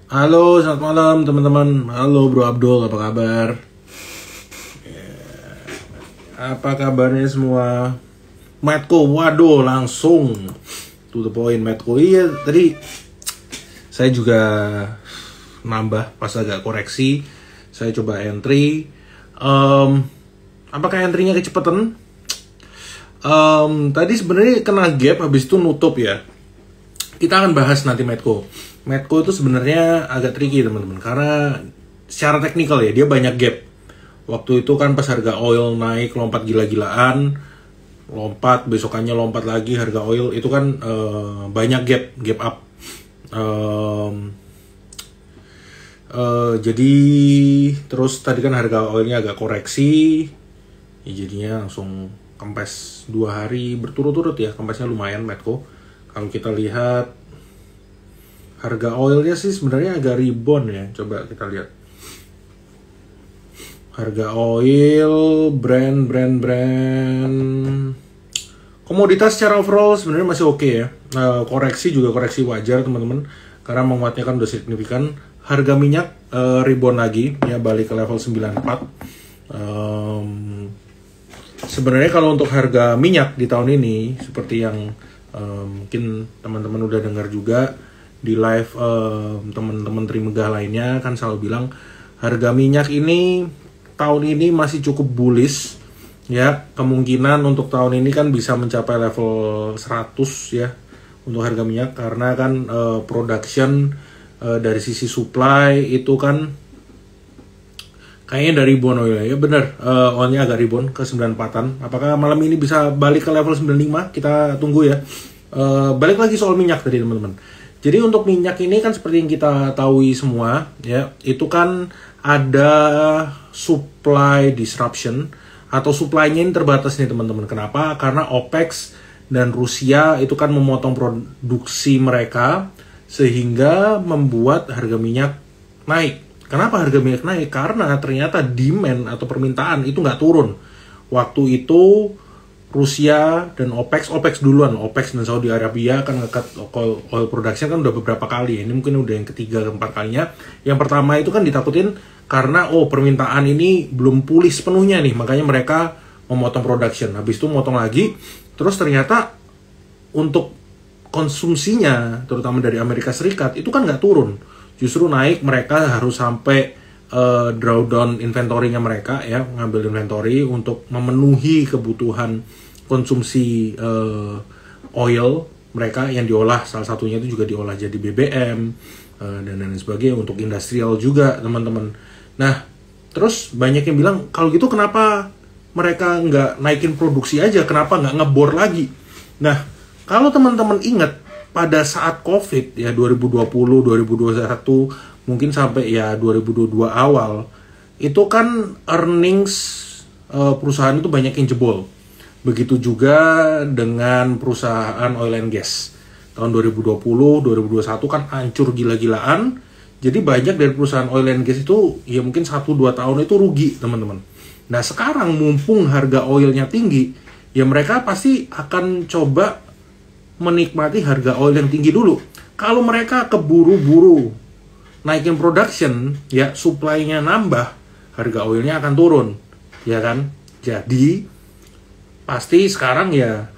Halo, selamat malam teman-teman. Halo Bro Abdul, apa kabar? Apa kabarnya semua? Matko, waduh langsung to the point Matko. Iya, tadi saya juga nambah pas agak koreksi. Saya coba entry. Apakah entry-nya kecepatan? Tadi sebenarnya kena gap, habis itu nutup ya. Kita akan bahas nanti Matko. Matko itu sebenarnya agak tricky teman-teman, karena secara teknikal ya dia banyak gap. Waktu itu kan pas harga oil naik lompat gila-gilaan, lompat besokannya lompat lagi harga oil itu kan banyak gap up. Jadi terus tadi kan harga oilnya agak koreksi, ya jadinya langsung kempes 2 hari berturut-turut ya, kempesnya lumayan Matko. Kalau kita lihat harga oilnya sih sebenarnya agak rebound ya. Coba kita lihat. Harga oil, brand. Komoditas secara overall sebenarnya masih oke ya. Koreksi juga koreksi wajar teman-teman. Karena menguatnya kan udah signifikan. Harga minyak rebound lagi ya, balik ke level 94. Sebenarnya kalau untuk harga minyak di tahun ini seperti yang mungkin teman-teman udah dengar juga di live teman-teman Trimegah lainnya kan selalu bilang harga minyak ini tahun ini masih cukup bullish ya, kemungkinan untuk tahun ini kan bisa mencapai level 100 ya untuk harga minyak, karena kan production dari sisi supply itu kan kayaknya dari rebound oil ya, bener oilnya agak rebound ke 94an. Apakah malam ini bisa balik ke level 95? Kita tunggu ya. Balik lagi soal minyak tadi teman-teman. Jadi untuk minyak ini kan seperti yang kita tahu semua ya, itu kan ada supply disruption atau supply-nya ini terbatas nih teman-teman. Kenapa? Karena OPEC dan Rusia itu kan memotong produksi mereka sehingga membuat harga minyak naik. Kenapa harga minyak naik? Karena ternyata demand atau permintaan itu nggak turun. Waktu itu Rusia dan OPEC duluan, OPEC dan Saudi Arabia kan ngekat oil production kan udah beberapa kali. Ini mungkin udah yang ketiga keempat kalinya. Yang pertama itu kan ditakutin karena permintaan ini belum pulih sepenuhnya nih, makanya mereka memotong production. Habis itu motong lagi, terus ternyata untuk konsumsinya terutama dari Amerika Serikat itu kan nggak turun, justru naik. Mereka harus sampai drawdown inventory-nya mereka ya, ngambil inventory untuk memenuhi kebutuhan konsumsi oil mereka yang diolah, salah satunya itu juga diolah jadi BBM dan lain sebagainya, untuk industrial juga teman-teman. Nah terus banyak yang bilang kalau gitu kenapa mereka nggak naikin produksi aja, kenapa nggak ngebor lagi. Nah kalau teman-teman ingat pada saat COVID ya 2020, 2021 mungkin sampai ya 2022 awal, itu kan earnings perusahaan itu banyak yang jebol. Begitu juga dengan perusahaan oil and gas. Tahun 2020, 2021 kan hancur gila-gilaan. Jadi banyak dari perusahaan oil and gas itu ya mungkin 1-2 tahun itu rugi teman-teman. Nah sekarang mumpung harga oilnya tinggi, ya mereka pasti akan coba menikmati harga oil yang tinggi dulu. Kalau mereka keburu-buru naikin production, ya supply-nya nambah, harga oilnya akan turun, ya kan? Jadi pasti sekarang ya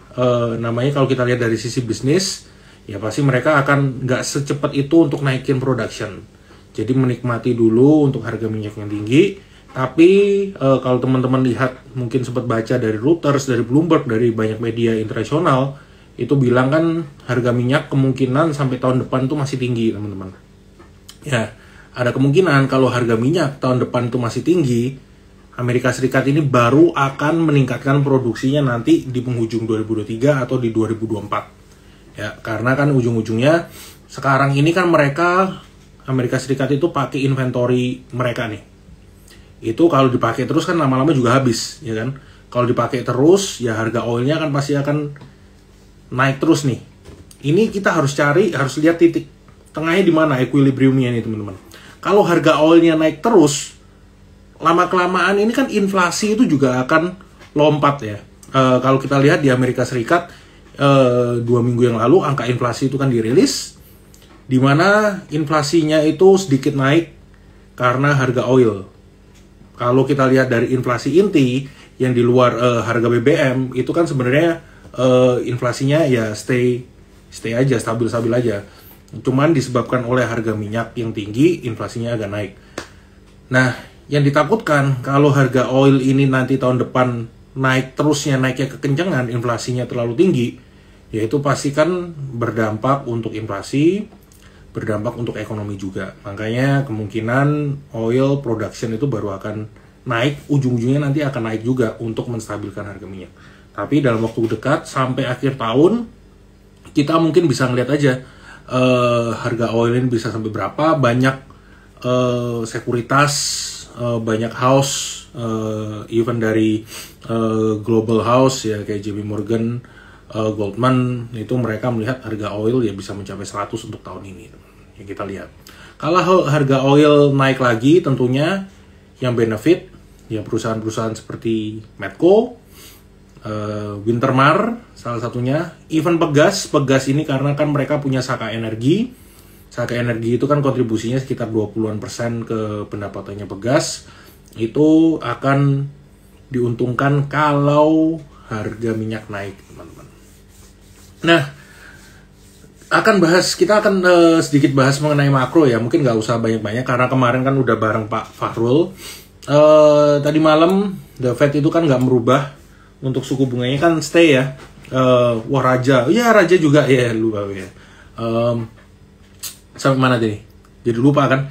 namanya kalau kita lihat dari sisi bisnis, ya pasti mereka akan nggak secepat itu untuk naikin production. Jadi menikmati dulu untuk harga minyak yang tinggi. Tapi kalau teman-teman lihat, mungkin sempat baca dari Reuters, dari Bloomberg, dari banyak media internasional, itu bilang kan harga minyak kemungkinan sampai tahun depan tuh masih tinggi teman-teman. Ya, ada kemungkinan kalau harga minyak tahun depan itu masih tinggi, Amerika Serikat ini baru akan meningkatkan produksinya nanti di penghujung 2023 atau di 2024. Ya, karena kan ujung-ujungnya sekarang ini kan mereka, Amerika Serikat itu pakai inventory mereka nih. Itu kalau dipakai terus kan lama-lama juga habis, ya kan? Kalau dipakai terus, ya harga oilnya kan pasti akan naik terus nih. Ini kita harus cari, harus lihat titik tengahnya di mana, equilibriumnya nih teman-teman. Kalau harga oilnya naik terus, lama-kelamaan ini kan inflasi itu juga akan lompat ya. Kalau kita lihat di Amerika Serikat 2 minggu yang lalu angka inflasi itu kan dirilis, di mana inflasinya itu sedikit naik karena harga oil. Kalau kita lihat dari inflasi inti yang di luar harga BBM itu kan sebenarnya inflasinya ya stay aja, stabil aja. Cuman disebabkan oleh harga minyak yang tinggi, inflasinya agak naik. Nah, yang ditakutkan kalau harga oil ini nanti tahun depan naiknya kekencangan, inflasinya terlalu tinggi, yaitu pasti kan berdampak untuk inflasi, berdampak untuk ekonomi juga. Makanya kemungkinan oil production itu baru akan naik, ujung-ujungnya nanti akan naik juga untuk menstabilkan harga minyak. Tapi dalam waktu dekat sampai akhir tahun, kita mungkin bisa ngeliat aja harga oil ini bisa sampai berapa, banyak sekuritas, banyak house, even dari global house ya kayak JP Morgan, Goldman, itu mereka melihat harga oil ya bisa mencapai 100 untuk tahun ini. Yang kita lihat. Kalau harga oil naik lagi, tentunya yang benefit ya perusahaan-perusahaan seperti Medco, Wintermar salah satunya, even Pegas ini karena kan mereka punya Saka Energi. Saka Energi itu kan kontribusinya sekitar 20% ke pendapatannya Pegas. Itu akan diuntungkan kalau harga minyak naik, teman-teman. Nah, kita akan sedikit bahas mengenai makro ya, mungkin nggak usah banyak-banyak karena kemarin kan udah bareng Pak Fahrul. Tadi malam The Fed itu kan nggak merubah untuk suku bunganya, kan stay ya. Raja juga ya, lupa ya. Sampai mana tadi? Jadi lupa kan?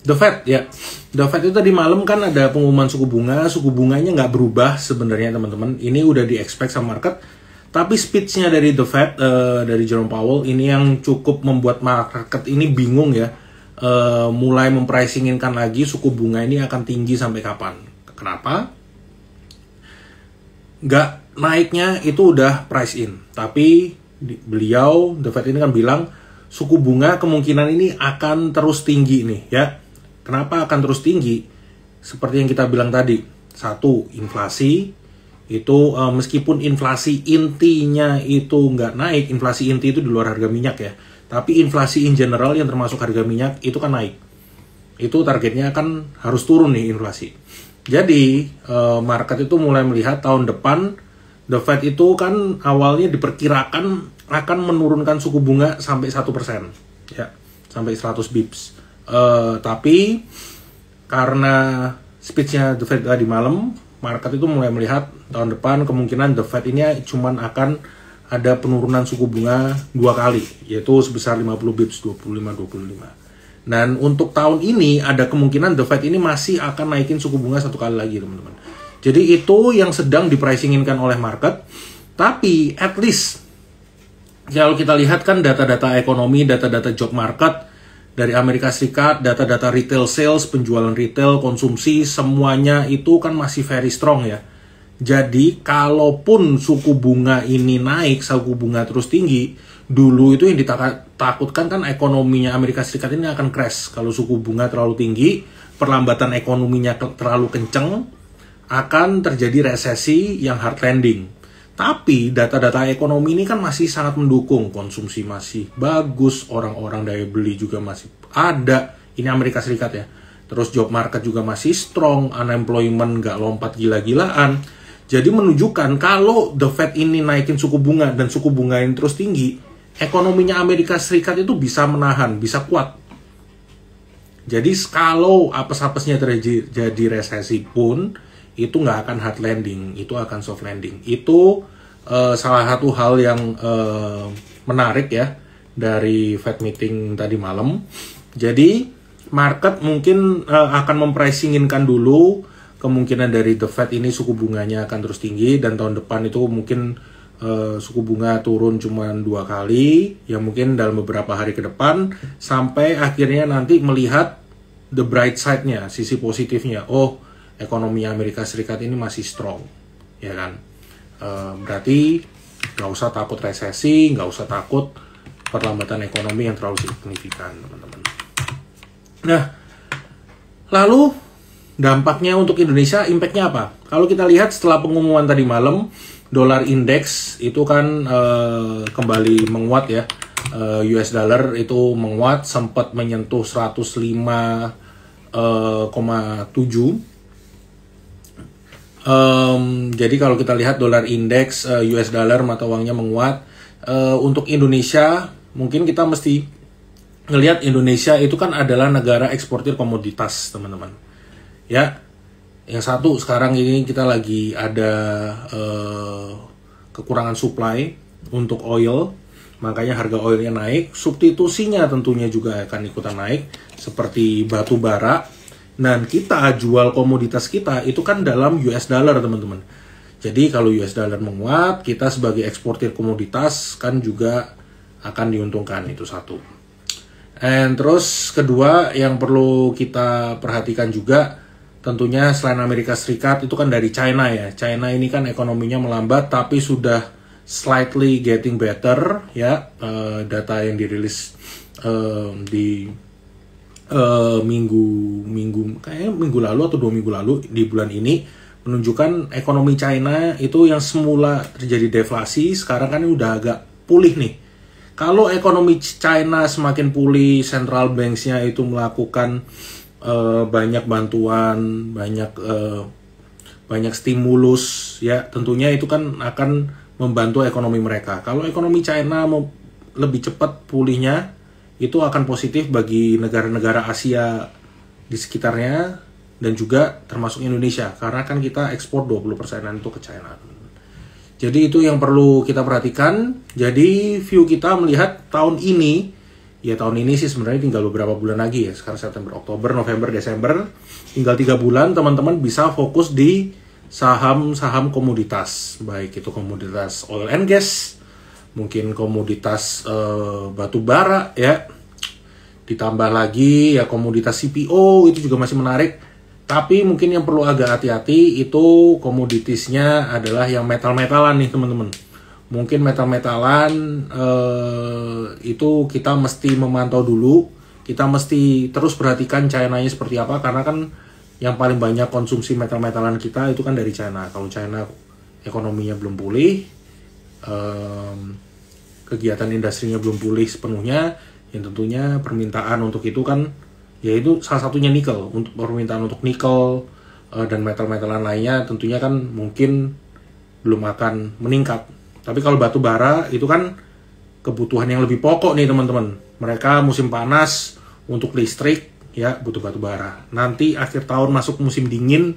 The Fed ya. The Fed itu tadi malam kan ada pengumuman suku bunganya nggak berubah sebenarnya teman-teman. Ini udah di-expect sama market. Tapi speech-nya dari The Fed, dari Jerome Powell, ini yang cukup membuat market ini bingung ya. Mulai mempricing-inkan lagi suku bunga ini akan tinggi sampai kapan. Kenapa? Nggak naiknya itu udah price in. Tapi beliau, The Fed ini kan bilang, suku bunga kemungkinan ini akan terus tinggi nih ya. Kenapa akan terus tinggi? Seperti yang kita bilang tadi. Satu, inflasi. Itu meskipun inflasi intinya itu nggak naik, inflasi inti itu di luar harga minyak ya, tapi inflasi in general yang termasuk harga minyak itu kan naik. Itu targetnya kan harus turun nih inflasi. Jadi market itu mulai melihat tahun depan The Fed itu kan awalnya diperkirakan akan menurunkan suku bunga sampai 1%, ya, sampai 100 bips. Tapi karena speech-nya The Fed tadi malam, market itu mulai melihat tahun depan kemungkinan The Fed ini cuman akan ada penurunan suku bunga 2 kali, yaitu sebesar 50 bips, 25. Dan untuk tahun ini ada kemungkinan The Fed ini masih akan naikin suku bunga 1 kali lagi, teman-teman. Jadi itu yang sedang dipricing-inkan oleh market. Tapi at least kalau kita lihat kan data-data ekonomi, data-data job market dari Amerika Serikat, data-data retail sales, penjualan retail, konsumsi, semuanya itu kan masih very strong ya. Jadi, kalaupun suku bunga ini naik, suku bunga terus tinggi, dulu itu yang ditakutkan kan ekonominya Amerika Serikat ini akan crash. Kalau suku bunga terlalu tinggi, perlambatan ekonominya terlalu kenceng, akan terjadi resesi yang hard landing. Tapi data-data ekonomi ini kan masih sangat mendukung, konsumsi masih bagus, orang-orang daya beli juga masih ada, ini Amerika Serikat ya. Terus job market juga masih strong, unemployment nggak lompat gila-gilaan. Jadi menunjukkan kalau The Fed ini naikin suku bunga dan suku bunga ini terus tinggi, ekonominya Amerika Serikat itu bisa menahan, bisa kuat. Jadi kalau apes-apesnya terjadi resesi pun, itu nggak akan hard landing, itu akan soft landing. Itu salah satu hal yang menarik ya dari Fed meeting tadi malam. Jadi market mungkin akan mempricing-inkan dulu kemungkinan dari The Fed ini suku bunganya akan terus tinggi, dan tahun depan itu mungkin suku bunga turun cuma 2 kali, yang mungkin dalam beberapa hari ke depan, sampai akhirnya nanti melihat the bright side-nya, sisi positifnya. Oh, ekonomi Amerika Serikat ini masih strong, ya kan? Berarti nggak usah takut resesi, nggak usah takut perlambatan ekonomi yang terlalu signifikan, teman-teman. Nah, lalu dampaknya untuk Indonesia, impact-nya apa? Kalau kita lihat setelah pengumuman tadi malam, dolar indeks itu kan kembali menguat ya. US dollar itu menguat, sempat menyentuh 105,7. Jadi kalau kita lihat dolar indeks, US dollar mata uangnya menguat. Untuk Indonesia, mungkin kita mesti ngelihat Indonesia itu kan adalah negara eksportir komoditas, teman-teman. Ya, yang satu sekarang ini kita lagi ada kekurangan supply untuk oil, makanya harga oilnya naik. Substitusinya tentunya juga akan ikutan naik, seperti batu bara. Dan kita jual komoditas kita itu kan dalam US dollar, teman-teman. Jadi kalau US dollar menguat, kita sebagai eksportir komoditas kan juga akan diuntungkan, itu satu. And terus kedua yang perlu kita perhatikan juga, tentunya selain Amerika Serikat itu kan dari China ya. China ini kan ekonominya melambat tapi sudah slightly getting better ya. Data yang dirilis di minggu lalu atau 2 minggu lalu di bulan ini menunjukkan ekonomi China itu yang semula terjadi deflasi sekarang kan udah agak pulih nih. Kalau ekonomi China semakin pulih, central banks-nya itu melakukan banyak bantuan, banyak stimulus ya, tentunya itu kan akan membantu ekonomi mereka. Kalau ekonomi China lebih cepat pulihnya, itu akan positif bagi negara-negara Asia di sekitarnya dan juga termasuk Indonesia karena kan kita ekspor 20%-an itu ke China. Jadi itu yang perlu kita perhatikan. Jadi view kita melihat tahun ini sih sebenarnya tinggal beberapa bulan lagi ya. Sekarang September, Oktober, November, Desember, tinggal 3 bulan teman-teman bisa fokus di saham-saham komoditas, baik itu komoditas oil and gas, mungkin komoditas batu bara ya, ditambah lagi ya komoditas CPO itu juga masih menarik. Tapi mungkin yang perlu agak hati-hati itu komoditasnya adalah yang metal-metalan nih teman-teman. Mungkin metal-metalan itu kita mesti memantau dulu, kita mesti terus perhatikan China-nya seperti apa karena kan yang paling banyak konsumsi metal-metalan kita itu kan dari China. Kalau China ekonominya belum pulih, kegiatan industrinya belum pulih sepenuhnya, yang tentunya permintaan untuk itu kan, yaitu salah satunya nikel. Untuk permintaan untuk nikel dan metal-metalan lainnya tentunya kan mungkin belum akan meningkat. Tapi kalau batu bara itu kan kebutuhan yang lebih pokok nih teman-teman. Mereka musim panas untuk listrik ya butuh batu bara. Nanti akhir tahun masuk musim dingin,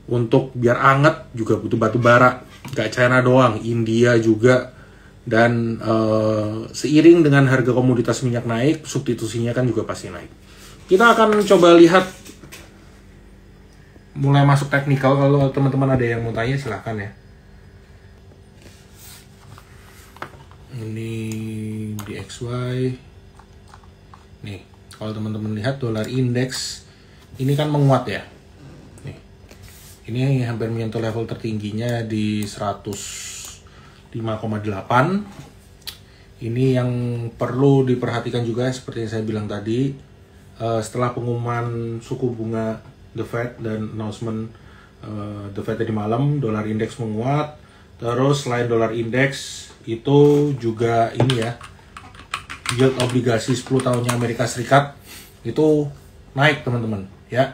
untuk biar anget juga butuh batu bara. Gak China doang, India juga. Dan seiring dengan harga komoditas minyak naik, substitusinya kan juga pasti naik. Kita akan coba lihat mulai masuk teknikal. Kalau teman-teman ada yang mau tanya silahkan ya. Ini DXY. Nih, kalau teman-teman lihat dolar indeks ini kan menguat ya. Nih. Ini hampir menyentuh level tertingginya di 105,8. Ini yang perlu diperhatikan juga seperti yang saya bilang tadi, setelah pengumuman suku bunga The Fed dan announcement The Fed tadi malam, dolar indeks menguat. Terus selain dolar indeks itu juga ini ya, yield obligasi 10 tahunnya Amerika Serikat itu naik teman-teman ya.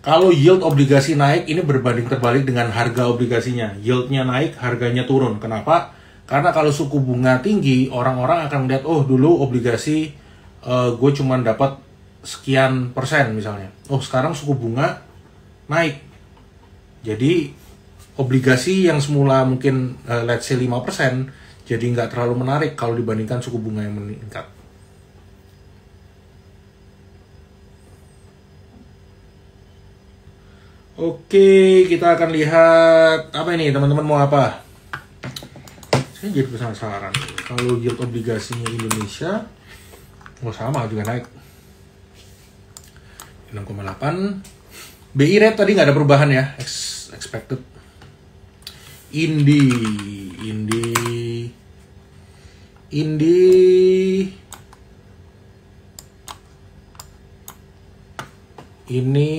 Kalau yield obligasi naik, ini berbanding terbalik dengan harga obligasinya. Yieldnya naik, harganya turun. Kenapa? Karena kalau suku bunga tinggi, orang-orang akan melihat, oh dulu obligasi gue cuma dapat sekian persen misalnya. Oh sekarang suku bunga naik. Jadi obligasi yang semula mungkin let's say 5%, jadi nggak terlalu menarik kalau dibandingkan suku bunga yang meningkat. Oke, kita akan lihat apa ini teman-teman, mau apa? Saya jadi penasaran. Kalau yield obligasinya Indonesia, sama juga naik 6,8. BI rate tadi nggak ada perubahan ya, expected. Indi ini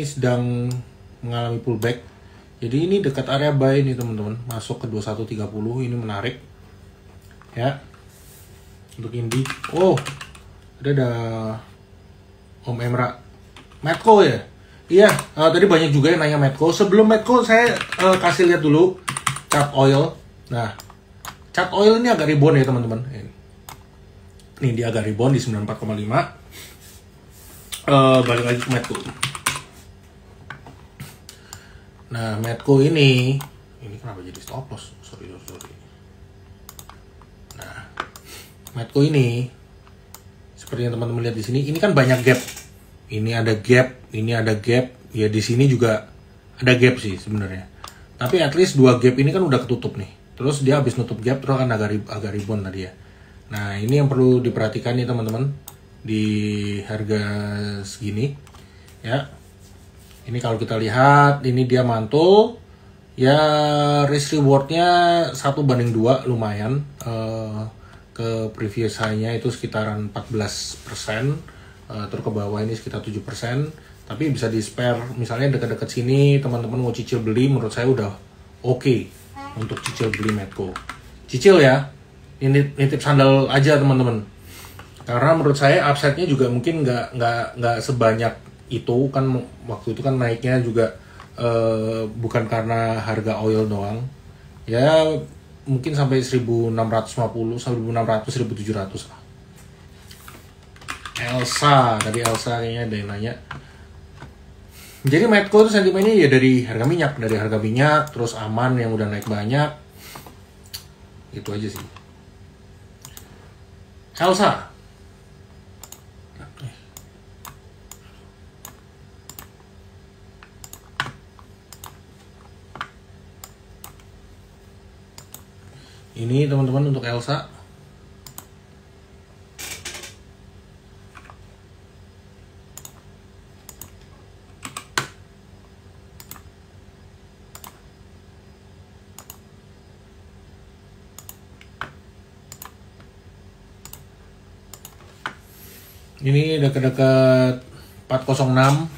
sedang mengalami pullback. Jadi ini dekat area buy nih teman-teman. Masuk ke 2130 ini menarik. Ya. untuk Indi. Oh, ada Om Emra. Medco ya? Iya, tadi banyak juga yang nanya Medco. Sebelum Medco saya kasih lihat dulu chart oil. Nah, chart oil ini agak rebound ya teman-teman. Nih dia agak rebound di 94,5. Balik lagi ke Medco. Nah, Medco ini kenapa jadi stop loss? Sorry. Nah, Medco ini seperti yang teman-teman lihat di sini, ini kan banyak gap. Ini ada gap, ya di sini juga ada gap sih sebenarnya. Tapi at least 2 gap ini kan udah ketutup nih. Terus dia habis nutup gap terus kan agak rebound tadi ya. Nah, ini yang perlu diperhatikan nih teman-teman di harga segini ya. Ini kalau kita lihat ini dia mantul ya, risk rewardnya 1:2 lumayan. Ke previous high-nya itu sekitaran 14%, terus ke bawah ini sekitar 7%, tapi bisa di spare misalnya dekat-dekat sini teman-teman mau cicil beli, menurut saya udah oke untuk cicil beli Medco. Cicil ya, ini nitip sandal aja teman-teman, karena menurut saya upside-nya juga mungkin nggak sebanyak itu kan. Waktu itu kan naiknya juga bukan karena harga oil doang ya, mungkin sampai 1650, 1600, 1700 lah. Elsa kayaknya ada yang nanya. Jadi Medco itu sentimennya ya dari harga minyak, terus aman yang udah naik banyak. Itu aja sih. Elsa. Ini teman-teman untuk Elsa. Ini dekat-dekat 406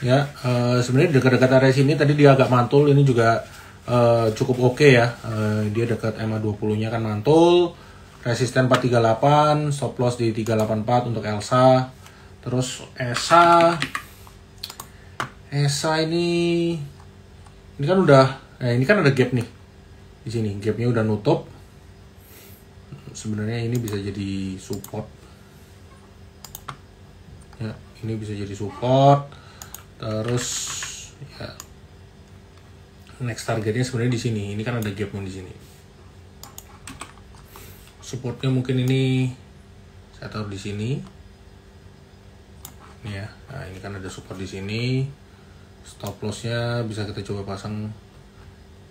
ya. Sebenarnya dekat-dekat area sini tadi dia agak mantul, ini juga cukup oke ya. Dia dekat MA20 nya kan mantul, resisten 438, stop loss di 384 untuk Elsa. Terus ESA ini kan udah, ini kan ada gap nih di sini, gapnya udah nutup. Sebenarnya ini bisa jadi support ya, ini bisa jadi support. Terus ya, next targetnya sebenarnya di sini. Ini kan ada gapnya di sini. Supportnya mungkin ini saya taruh di sini. Nih ya. Nah, ini kan ada support di sini. Stop lossnya bisa kita coba pasang.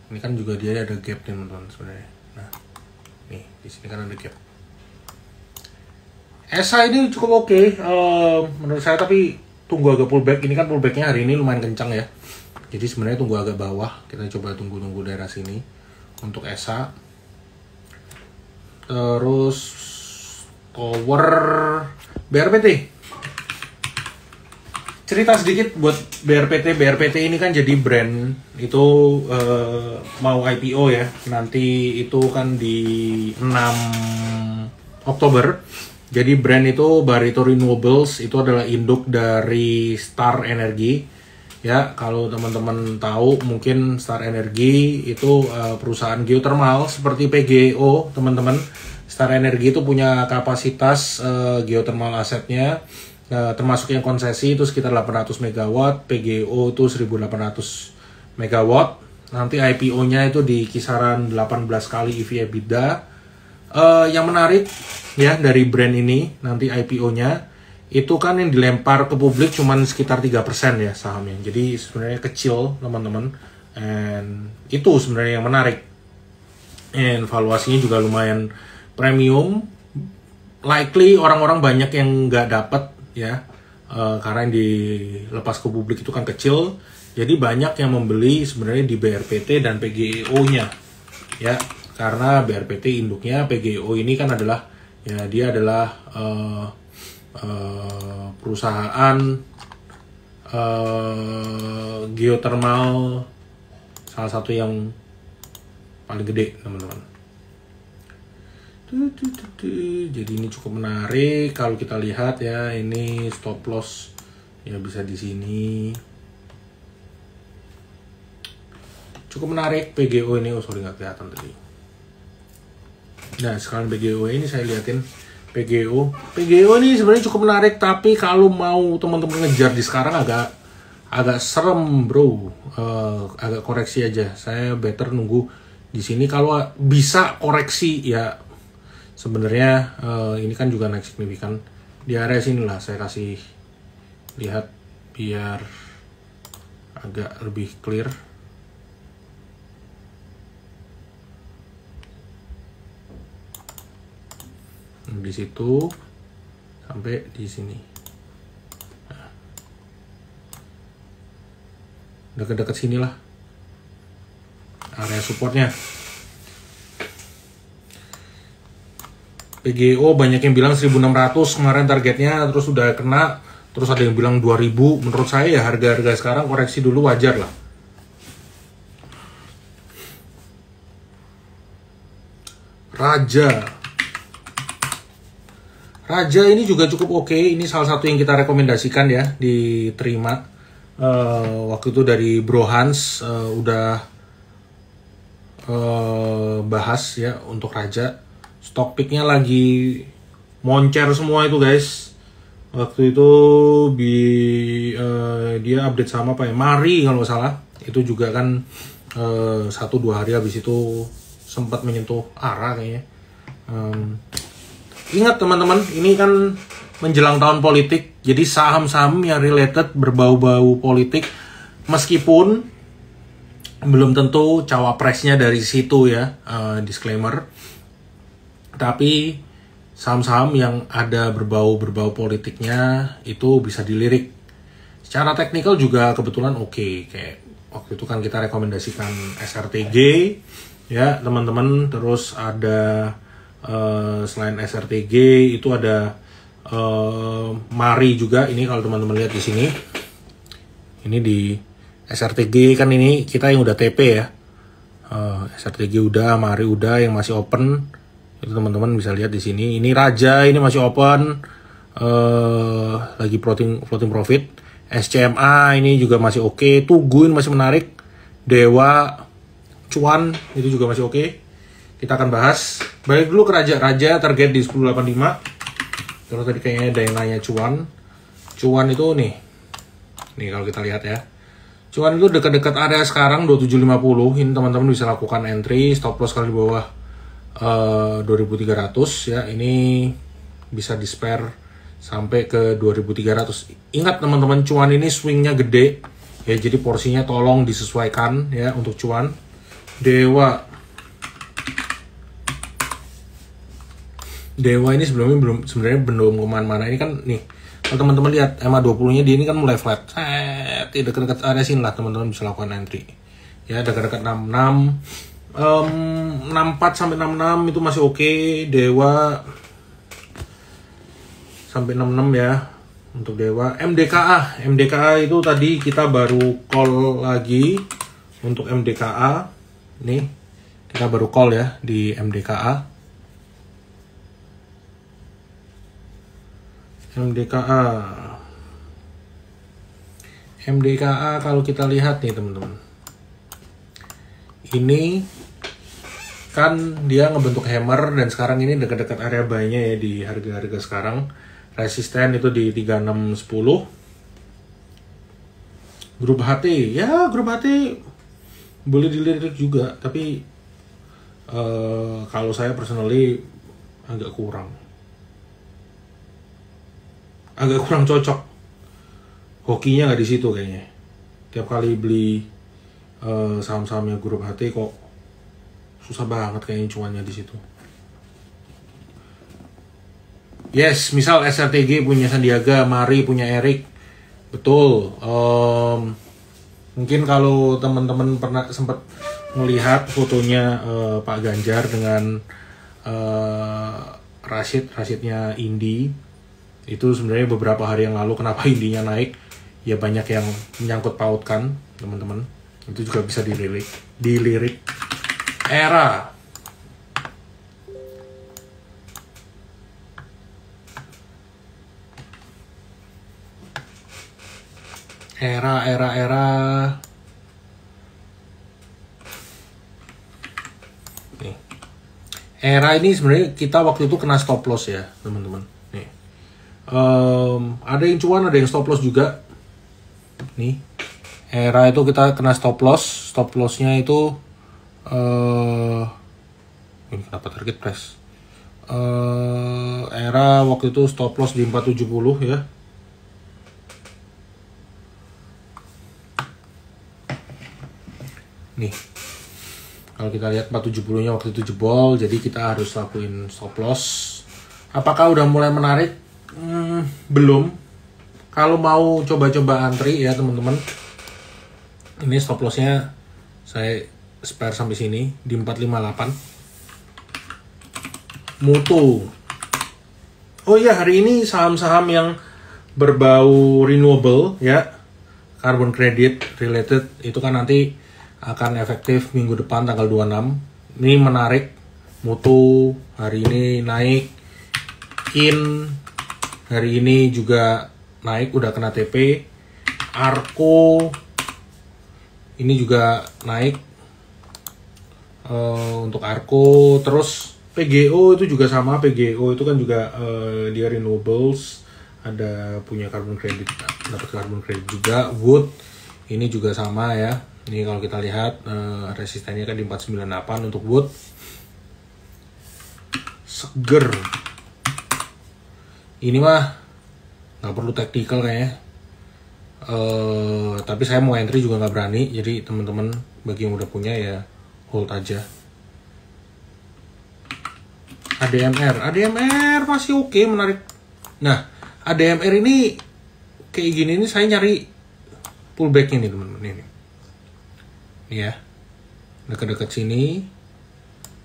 Ini kan juga dia ada gap nih teman-teman sebenarnya. Nah, nih di sini kan ada gap. ESA ini cukup oke menurut saya, tapi tunggu agak pullback. Ini kan pullbacknya hari ini lumayan kencang ya. Jadi sebenarnya tunggu agak bawah. Kita coba tunggu daerah sini untuk ESA. Terus tower BRPT. Cerita sedikit buat BRPT. BRPT ini kan jadi brand itu mau IPO ya. Nanti itu kan di 6 Oktober. Jadi brand itu Barito Renewables, itu adalah induk dari Star Energy. Ya, kalau teman-teman tahu mungkin Star Energy itu perusahaan geothermal seperti PGO, teman-teman. Star Energy itu punya kapasitas geothermal asetnya, termasuk yang konsesi itu sekitar 800 MW, PGO itu 1800 MW. Nanti IPO-nya itu di kisaran 18 kali EV/EBITDA. Yang menarik ya dari brand ini nanti IPO-nya itu kan yang dilempar ke publik cuman sekitar 3% ya sahamnya. Jadi sebenarnya kecil teman-teman. And itu sebenarnya yang menarik. And valuasinya juga lumayan premium. Likely orang-orang banyak yang nggak dapat ya. Karena yang dilepas ke publik itu kan kecil. Jadi banyak yang membeli sebenarnya di BRPT dan PGO-nya. Ya, karena BRPT induknya, PGO ini kan adalah ya dia adalah perusahaan geothermal salah satu yang paling gede teman-teman. Jadi ini cukup menarik kalau kita lihat ya, ini stop loss ya bisa di sini. Cukup menarik PGO ini, oh sorry nggak kelihatan tadi. Nah sekarang PGO ini saya liatin PGO ini sebenarnya cukup menarik, tapi kalau mau teman-teman ngejar di sekarang agak serem bro, agak koreksi aja. Saya better nunggu di sini kalau bisa koreksi ya. Sebenarnya ini kan juga naik signifikan di area sini lah, saya kasih lihat biar agak lebih clear. Di situ sampai di sini, nah, dekat-dekat sini lah area supportnya. PGO banyak yang bilang 1600 kemarin targetnya, terus udah kena, terus ada yang bilang 2000. Menurut saya ya harga-harga sekarang koreksi dulu wajar lah. Raja ini juga cukup oke. Ini salah satu yang kita rekomendasikan ya, diterima. Waktu itu dari Bro Hans udah bahas ya untuk Raja. Stock picknya lagi moncer semua itu guys. Waktu itu dia update sama apa ya, Mari kalau nggak salah. Itu juga kan 1-2 hari habis itu sempat menyentuh arah kayaknya. Ingat teman-teman, ini kan menjelang tahun politik, jadi saham-saham yang related berbau-bau politik, meskipun belum tentu cawapresnya dari situ ya, disclaimer. Tapi saham-saham yang ada berbau politiknya itu bisa dilirik. Secara teknikal juga kebetulan oke. Kayak waktu itu kan kita rekomendasikan SRTG ya teman-teman. Terus ada selain SRTG itu ada Mari juga. Ini kalau teman-teman lihat di sini, ini di SRTG kan ini kita yang udah TP ya. SRTG udah, Mari udah, yang masih open itu teman-teman bisa lihat di sini. Ini Raja ini masih open, lagi floating profit. SCMA ini juga masih oke. Tugu ini masih menarik. Dewa, Cuan itu juga masih oke. Kita akan bahas. Balik dulu ke Raja target di 1085. Terus tadi kayaknya ada yang nanya Cuan itu nih kalau kita lihat ya, Cuan itu dekat-dekat area sekarang 2750. Ini teman-teman bisa lakukan entry, stop loss kalau di bawah 2300 ya. Ini bisa di spare sampai ke 2300. Ingat teman-teman, Cuan ini swingnya gede ya, jadi porsinya tolong disesuaikan ya untuk Cuan. Dewa ini sebenarnya belum kemana-mana. Ini kan nih kalau teman-teman lihat EMA 20 nya dia ini kan mulai flat. Dekat-dekat area sini lah teman-teman bisa lakukan entry ya, dekat-dekat 66. 64 sampai 66 itu masih oke. Dewa sampai 66 ya untuk Dewa. MDKA itu tadi kita baru call lagi untuk MDKA. Nih kita baru call ya di MDKA kalau kita lihat nih teman-teman, ini kan dia ngebentuk hammer dan sekarang ini dekat-dekat area buy-nya ya di harga-harga sekarang. Resisten itu di 3610. Grup HT boleh dilirik juga, tapi kalau saya personally agak kurang cocok. Hokinya nggak di situ kayaknya. Tiap kali beli saham-sahamnya grup HT kok susah banget kayaknya cuannya di situ. Yes, misal SRTG punya Sandiaga, Mari punya Erik, betul. Mungkin kalau teman-teman pernah sempat melihat fotonya Pak Ganjar dengan Rashidnya Indi, itu sebenarnya beberapa hari yang lalu. Kenapa Indinya naik? Ya banyak yang menyangkut pautkan teman-teman. Itu juga bisa dilirik. Era era nih. Era ini sebenarnya kita waktu itu kena stop loss ya teman-teman. Nih, ada yang cuan, ada yang stop loss juga. Nih, era itu kita kena stop lossnya itu ini kenapa target price? Era waktu itu stop loss di 470 ya. Nih, kalau kita lihat 470 nya waktu itu jebol, jadi kita harus lakuin stop loss. Apakah udah mulai menarik? Belum. Kalau mau coba-coba antri ya teman-teman, ini stop lossnya saya spare sampai sini di 458. Mutu. Oh iya, hari ini saham-saham yang berbau renewable ya, carbon credit related itu kan nanti akan efektif minggu depan tanggal 26. Ini menarik. Mutu hari ini naik. In hari ini juga naik, udah kena TP. Arko ini juga naik. Untuk Arko, terus PGO itu juga sama. PGO itu kan juga dia renewables, ada punya carbon credit, dapat carbon credit juga. Wood ini juga sama ya. Ini kalau kita lihat resistennya kan di 498 untuk wood. Seger. Ini mah nggak perlu tactical kayaknya. Tapi saya mau entry juga nggak berani. Jadi teman-teman bagi yang udah punya ya hold aja. ADMR masih oke, menarik. Nah, ADMR ini kayak gini ini saya nyari pullback-nya nih teman-teman ini. Ya, dekat-dekat sini,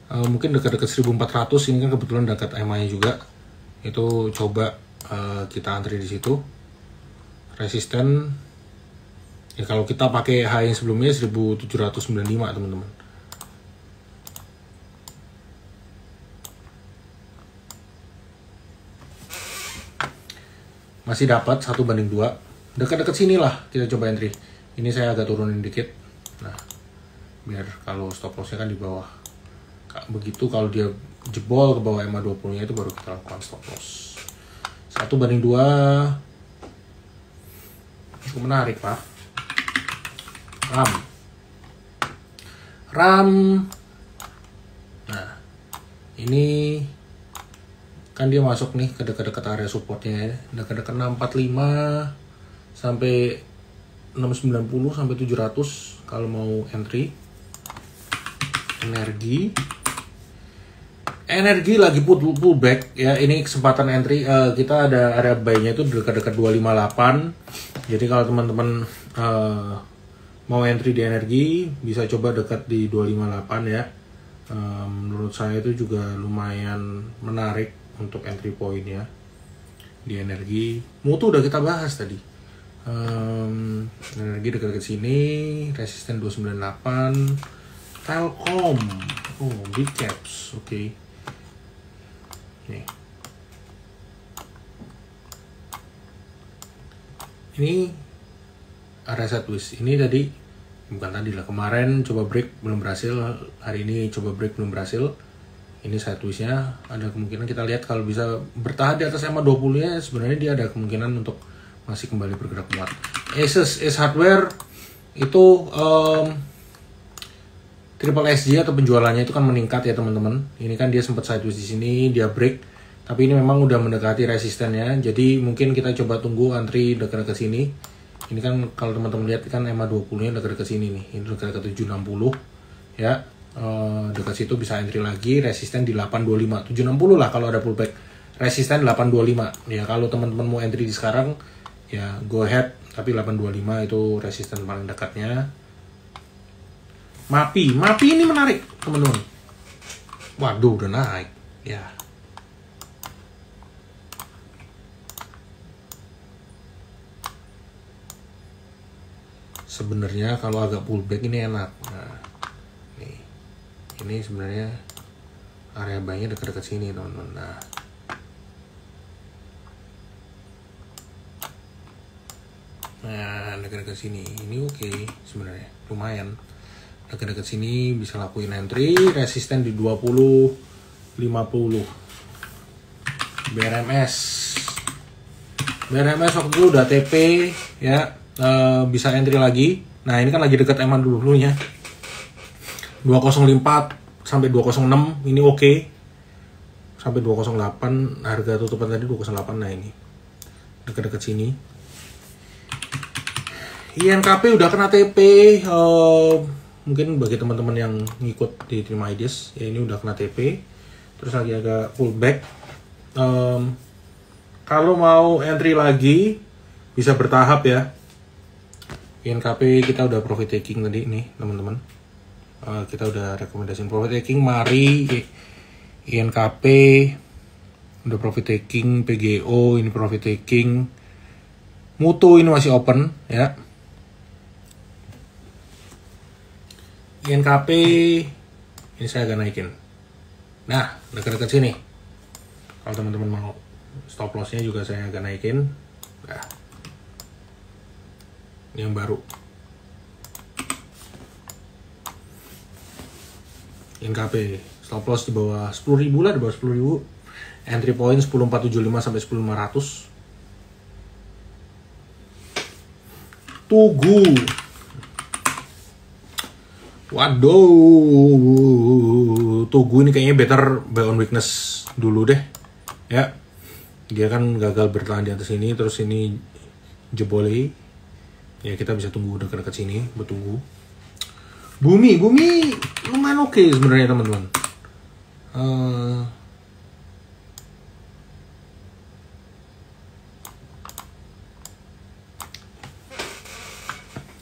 mungkin dekat-dekat 1400 ini kan kebetulan dekat EMA-nya juga. Itu coba kita antri di situ. Resisten ya kalau kita pakai high yang sebelumnya 1795 teman-teman. Masih dapat 1/2. Dekat-dekat sinilah kita coba entry. Ini saya agak turunin dikit. Nah, biar kalau stop lossnya kan di bawah. Begitu kalau dia jebol ke bawah EMA 20 nya itu baru kita lakukan stop loss. 1/2. Cukup menarik Pak. RAM. Nah, ini kan dia masuk nih ke dekat-dekat area supportnya ya. Dekat-dekat 645 sampai 690 sampai 700 kalau mau entry. Energi lagi pullback ya, ini kesempatan entry. Kita ada area buy-nya itu dekat-dekat 258. Jadi kalau teman-teman mau entry di energi bisa coba dekat di 258 ya. Menurut saya itu juga lumayan menarik untuk entry point ya di energi. Mutu udah kita bahas tadi. Energi dekat-dekat sini, resisten 298. Telkom, big caps, oke. Nih. Ini area sideways. Ini tadi bukan tadi lah, kemarin coba break belum berhasil, hari ini coba break belum berhasil. Ini sideways-nya ada kemungkinan kita lihat kalau bisa bertahan di atas EMA 20-nya sebenarnya dia ada kemungkinan untuk masih kembali bergerak kuat. Ace Hardware itu Triple SG atau penjualannya itu kan meningkat ya teman-teman. Ini kan dia sempat sideways di sini, dia break. Tapi ini memang udah mendekati resistennya. Jadi mungkin kita coba tunggu antri dekat-dekat sini. Ini kan kalau teman-teman lihat kan EMA 20-nya dekat-dekat sini nih. Ini dekat-dekat 760 ya. Dekat situ bisa entry lagi, resisten di 825. 760 lah kalau ada pullback. Resisten 825. Ya kalau teman-teman mau entry di sekarang ya go ahead, tapi 825 itu resisten paling dekatnya. Mapi ini menarik teman-teman. Waduh udah naik ya. Sebenarnya kalau agak pullback ini enak. Nah, nih. Ini sebenarnya area buy-nya dekat-dekat sini teman-teman. Nah, Nah, dekat-dekat sini ini oke sebenarnya, lumayan. Dekat-dekat sini bisa lakuin entry, resisten di 20 50. BRMS waktu itu udah TP ya, bisa entry lagi. Nah, ini kan lagi dekat eman dulunya. 204 sampai 206 ini oke. Sampai 208 harga tutupan tadi 208. Nah, ini dekat-dekat sini. INKP udah kena TP. Mungkin bagi teman-teman yang ngikut di Terima Ideas ya, ini udah kena TP. Terus lagi agak pullback. Kalau mau entry lagi bisa bertahap ya. INKP kita udah profit taking tadi nih teman-teman. Kita udah rekomendasiin profit taking. Mari INKP udah profit taking, PGO ini profit taking, Mutu ini masih open ya. INKP ini saya agak naikin. Nah, dekat-dekat sini. Kalau teman-teman mau stop lossnya juga saya agak naikin. Nah, ini yang baru. INKP stop loss di bawah 10.000 lah, di bawah 10.000. Entry point 10.475 sampai 10.500. Tugu. Waduh, Tugu ini kayaknya better buy on weakness dulu deh. Ya, dia kan gagal bertahan di atas ini, terus ini jeboli. Ya, kita bisa tunggu dekat-dekat sini, bertunggu. Bumi lumayan oke sebenarnya teman-teman.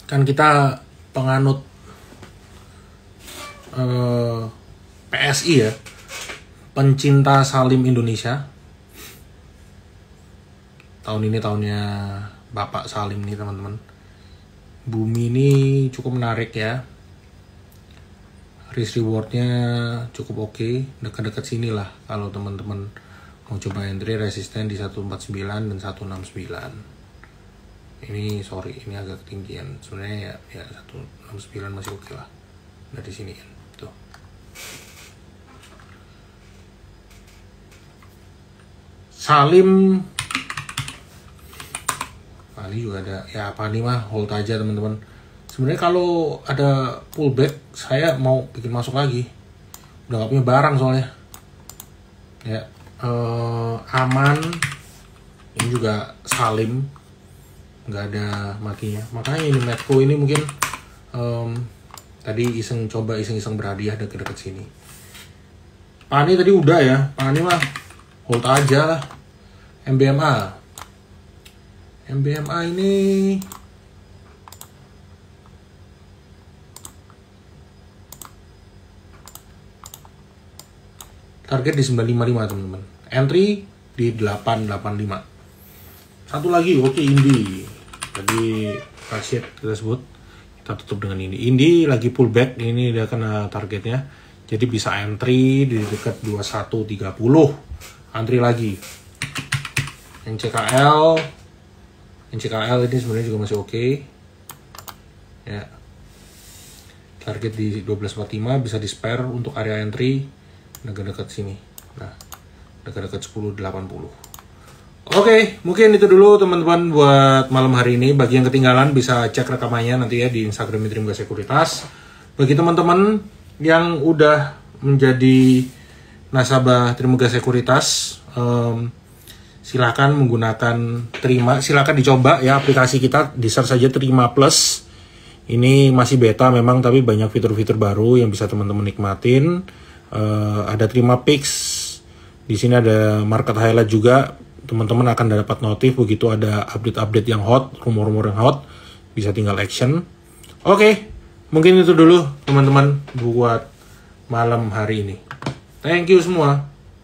Kan kita penganut PSI ya, pencinta Salim Indonesia. Tahun ini tahunnya Bapak Salim nih teman-teman. Bumi ini cukup menarik ya. Risk rewardnya cukup oke, dekat-dekat sini lah kalau teman-teman mau coba entry. Resisten di 149 dan 169. Ini sorry, ini agak ketinggian sebenarnya ya 169 masih oke lah dari sini kan tuh. Salim kali juga ada ya, apa nih mah hold aja teman-teman. Sebenarnya kalau ada pullback saya mau bikin masuk lagi, udah gak punya barang soalnya ya. Aman ini juga Salim nggak ada matinya, makanya ini Medco ini mungkin tadi iseng berhadiah deket-deket sini. Pani tadi udah ya, Pani mah hold aja lah. MBMA ini target di 955 teman-teman, entry di 885. Satu lagi oke, Indi tadi Rashid kita sebut, kita tutup dengan Indi lagi pullback, ini dia kena targetnya, jadi bisa entry di dekat 2130. Antri lagi. NCKL ini sebenarnya juga masih oke ya, target di 1245, bisa di spare untuk area entry dekat-dekat sini. Nah, dekat-dekat 1080. Oke, mungkin itu dulu teman-teman buat malam hari ini. Bagi yang ketinggalan bisa cek rekamannya nanti ya di Instagram Trimega Sekuritas. Bagi teman-teman yang udah menjadi nasabah Trimega Sekuritas, silakan menggunakan Terima, silakan dicoba ya aplikasi kita, di search saja Terima Plus. Ini masih beta memang, tapi banyak fitur-fitur baru yang bisa teman-teman nikmatin. Ada Terima Pix, di sini ada market highlight juga. Teman-teman akan dapat notif begitu ada update-update yang hot, rumor-rumor yang hot, bisa tinggal action. Oke, mungkin itu dulu teman-teman buat malam hari ini. Thank you semua.